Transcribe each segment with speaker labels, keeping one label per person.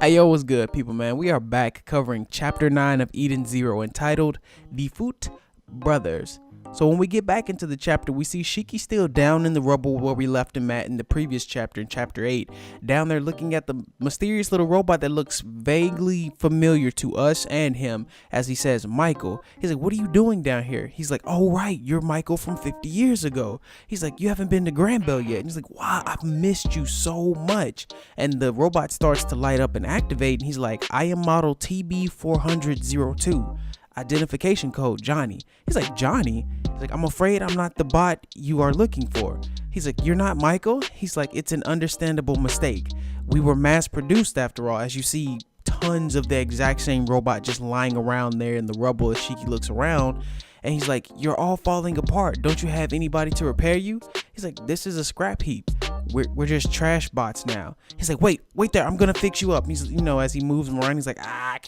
Speaker 1: Hey yo, what's good, people, man? We are back covering Chapter 9 of Eden Zero, entitled The Foote Brothers. So when we get back into the chapter, we see Shiki still down in the rubble where we left him at in the previous chapter, in Chapter 8. Down there looking at the mysterious little robot that looks vaguely familiar to us and him, as he says, Michael. He's like, what are you doing down here? He's like, oh right, you're Michael from 50 years ago. He's like, you haven't been to Granville yet. And he's like, wow, I've missed you so much. And the robot starts to light up and activate, and he's like, I am model TB40002. Identification code Johnny. He's like, Johnny? He's like, I'm afraid I'm not the bot you are looking for. He's like, you're not Michael? He's like, it's an understandable mistake. We were mass produced after all, as you see tons of the exact same robot just lying around there in the rubble as Shiki looks around. And he's like, you're all falling apart. Don't you have anybody to repair you? He's like, this is a scrap heap. We're just trash bots now. He's like, wait there, I'm gonna fix you up. He's, as he moves him around, he's like,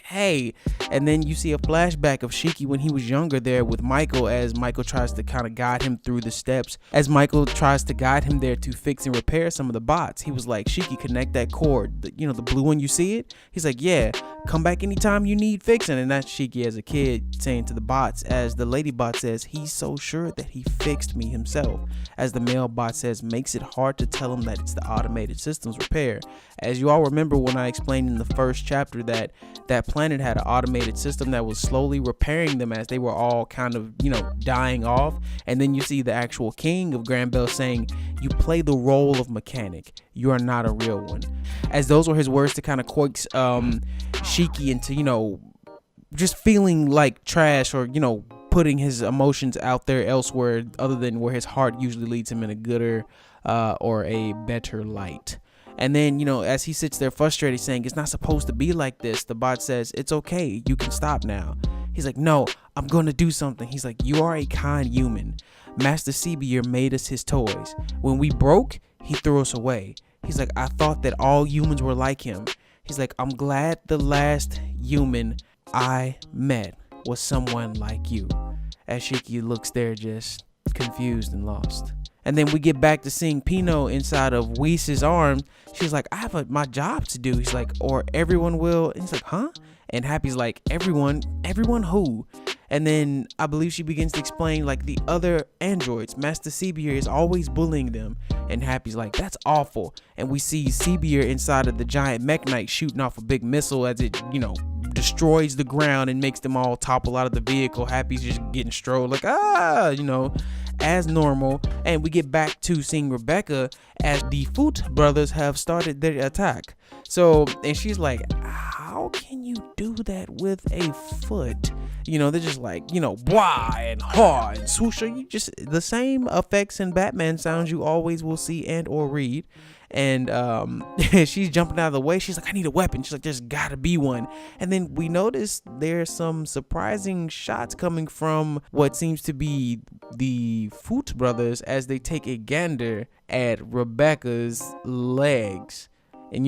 Speaker 1: hey. And then you see a flashback of Shiki when he was younger there with Michael, as Michael tries to kind of guide him through the steps. As Michael tries to guide him there to fix and repair some of the bots, he was like, Shiki, connect that cord. The blue one, you see it? He's like, yeah, come back anytime you need fixing. And that's Shiki as a kid saying to the bots, as the lady bot says, he's so sure that he fixed me himself. As the male bot says, makes it hard to tell him that it's the automated systems repair. As you all remember when I explained in the first chapter that that planet had an automated system that was slowly repairing them as they were all kind of, dying off. And then you see the actual king of Granville saying, you play the role of mechanic. You are not a real one. As those were his words to kind of coax Shiki into, just feeling like trash, or, putting his emotions out there elsewhere other than where his heart usually leads him, in a gooder or a better light. And then, as he sits there frustrated saying, it's not supposed to be like this, the bot says, it's okay, you can stop now. He's like, no, I'm gonna do something. He's like, you are a kind human. Master Seebeer made us his toys. When we broke, he threw us away. He's like, I thought that all humans were like him. He's like, I'm glad the last human I met was someone like you. As Shiki looks there just confused and lost. And then we get back to seeing Pino inside of Whis' arm. She's like, I have my job to do. He's like, or everyone will. And he's like, huh? And Happy's like, everyone who? And then I believe she begins to explain like the other androids. Master Seebeer is always bullying them. And Happy's like, that's awful. And we see Seebeer inside of the giant mech knight shooting off a big missile as it, destroys the ground and makes them all topple out of the vehicle. Happy's just getting strolled like, as normal. And we get back to seeing Rebecca as the Foote brothers have started their attack. So, and she's like, how can you do that with a foot? They're just like, blah and ha and swoosh. You just the same effects and Batman sounds you always will see and or read. And she's jumping out of the way. She's like, I need a weapon. She's like, there's gotta be one. And then we notice there's some surprising shots coming from what seems to be the Foote brothers as they take a gander at Rebecca's legs. And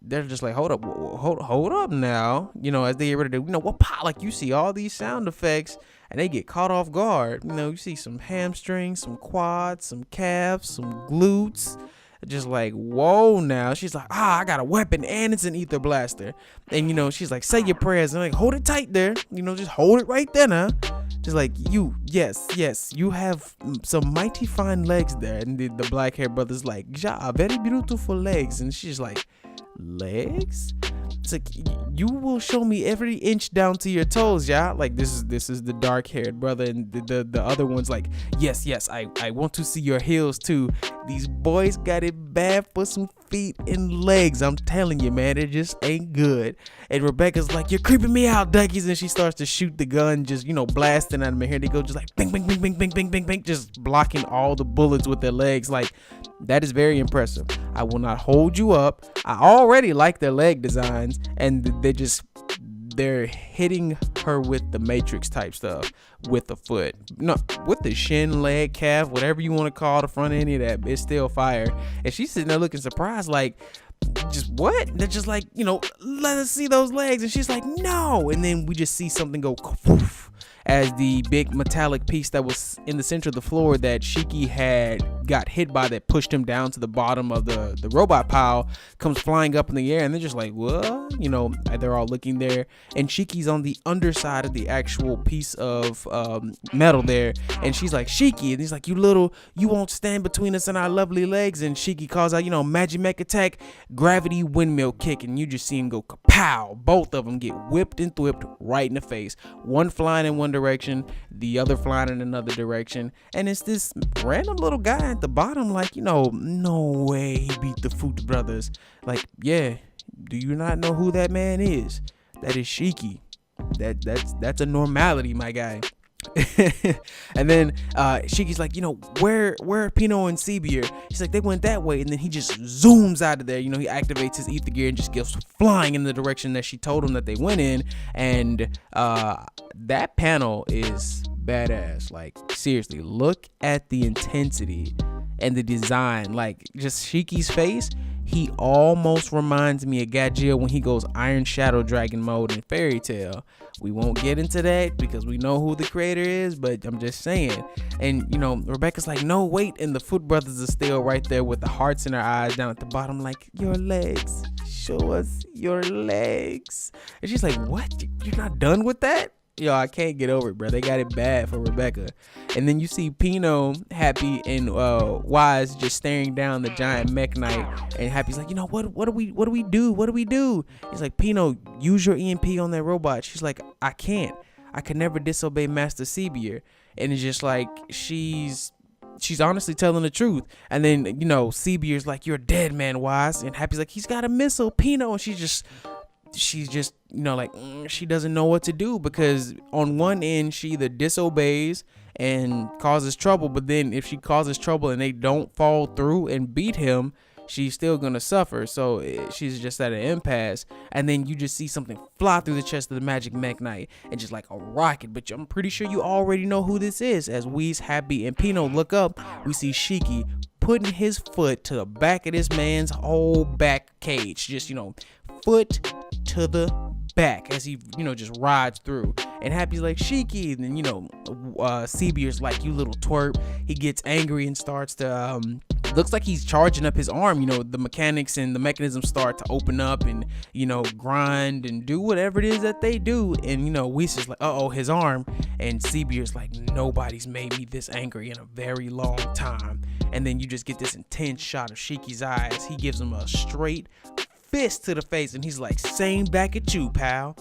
Speaker 1: they're just like, hold up now, as they get ready to, like you see all these sound effects and they get caught off guard. You see some hamstrings, some quads, some calves, some glutes. Just like, whoa now. She's like, I got a weapon and it's an ether blaster. And she's like, say your prayers. And I'm like, hold it tight there. Just hold it right there now. Just like, yes, you have some mighty fine legs there. And the black hair brother's like, ja, very beautiful legs. And she's like, legs? It's like, you will show me every inch down to your toes, yeah. Like this is the dark haired brother, and the other one's like, yes, I want to see your heels too. These boys got it bad for some feet and legs. I'm telling you, man, it just ain't good. And Rebecca's like, you're creeping me out, duckies, and she starts to shoot the gun, just blasting at them. And here they go, just like bing, bing, bing, bing, bing, bing, bing, bing, just blocking all the bullets with their legs. Like, that is very impressive. I will not hold you up. I already like their leg designs, and they're hitting her with the Matrix type stuff with the foot, no, with the shin, leg, calf, whatever you want to call the front end of that. It's still fire. And she's sitting there looking surprised, like, just what? They're just like, let us see those legs. And she's like, no. And then we just see something go poof as the big metallic piece that was in the center of the floor that Shiki had got hit by, that pushed him down to the bottom of the robot pile, comes flying up in the air. And they're just like, what? They're all looking there. And Shiki's on the underside of the actual piece of metal there. And she's like, Shiki. And he's like, you won't stand between us and our lovely legs. And Shiki calls out, magic mech attack, gravity windmill kick. And you just see him go kapow. Both of them get whipped and thwipped right in the face. One flying in one direction, the other flying in another direction. And it's this random little guy at the bottom, like, no way he beat the Foote brothers. Like, yeah, do you not know who that man is? That is Shiki. That's a normality, my guy. And then Shiki's like, where are Pino and Seabeer? He's like, they went that way. And then he just zooms out of there. He activates his ether gear and just goes flying in the direction that she told him that they went in. And that panel is badass. Like, seriously, look at the intensity and the design. Like, just Shiki's face, he almost reminds me of Gajeel when he goes Iron Shadow Dragon mode in Fairy Tail. We won't get into that because we know who the creator is, but I'm just saying. And Rebecca's like, no, wait. And the Foote brothers are still right there with the hearts in their eyes down at the bottom, like, your legs, show us your legs. And she's like, what? You're not done with that? Yo, I can't get over it, bro. They got it bad for Rebecca. And then you see Pino, Happy, and Wise just staring down the giant mech knight. And Happy's like, what do we do? He's like, Pino, use your EMP on that robot. She's like, I can't. I can never disobey Master Seabeer. And it's just like, she's honestly telling the truth. And then, Seabeer's like, you're dead, man, Wise. And Happy's like, he's got a missile, Pino. And she's just she doesn't know what to do, because on one end she either disobeys and causes trouble, but then if she causes trouble and they don't fall through and beat him, she's still gonna suffer. So she's just at an impasse. And then you just see something fly through the chest of the magic mech knight, and just like a rocket. But I'm pretty sure you already know who this is. As Wheeze, Happy, and Pino look up, we see Shiki putting his foot to the back of this man's whole back cage, just foot to the back as he just rides through. And Happy's like, Shiki. And then Seabeer's like, you little twerp. He gets angry and starts to looks like he's charging up his arm. The mechanics and the mechanisms start to open up and grind and do whatever it is that they do. And Whis is like, uh-oh, his arm. And Seabeer's like, nobody's made me this angry in a very long time. And then you just get this intense shot of Shiki's eyes. He gives him a straight fist to the face, and he's like, same back at you, pal.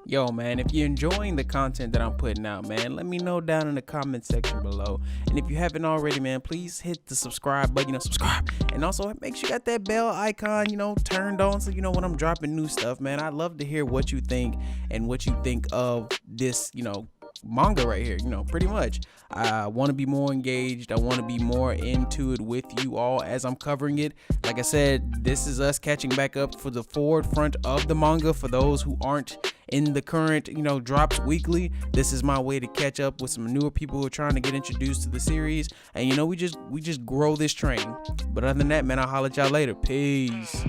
Speaker 1: Yo, man, if you're enjoying the content that I'm putting out, man, let me know down in the comment section below. And if you haven't already, man, please hit the subscribe button, subscribe. And also make sure you got that bell icon, turned on, so when I'm dropping new stuff, man. I'd love to hear what you think and what you think of this, manga right here. Pretty much I want to be more engaged. I want to be more into it with you all as I'm covering it. Like I said, this is us catching back up for the forward front of the manga. For those who aren't in the current drops weekly, this is my way to catch up with some newer people who are trying to get introduced to the series. And we just grow this train. But other than that, man, I'll holler at y'all later. Peace.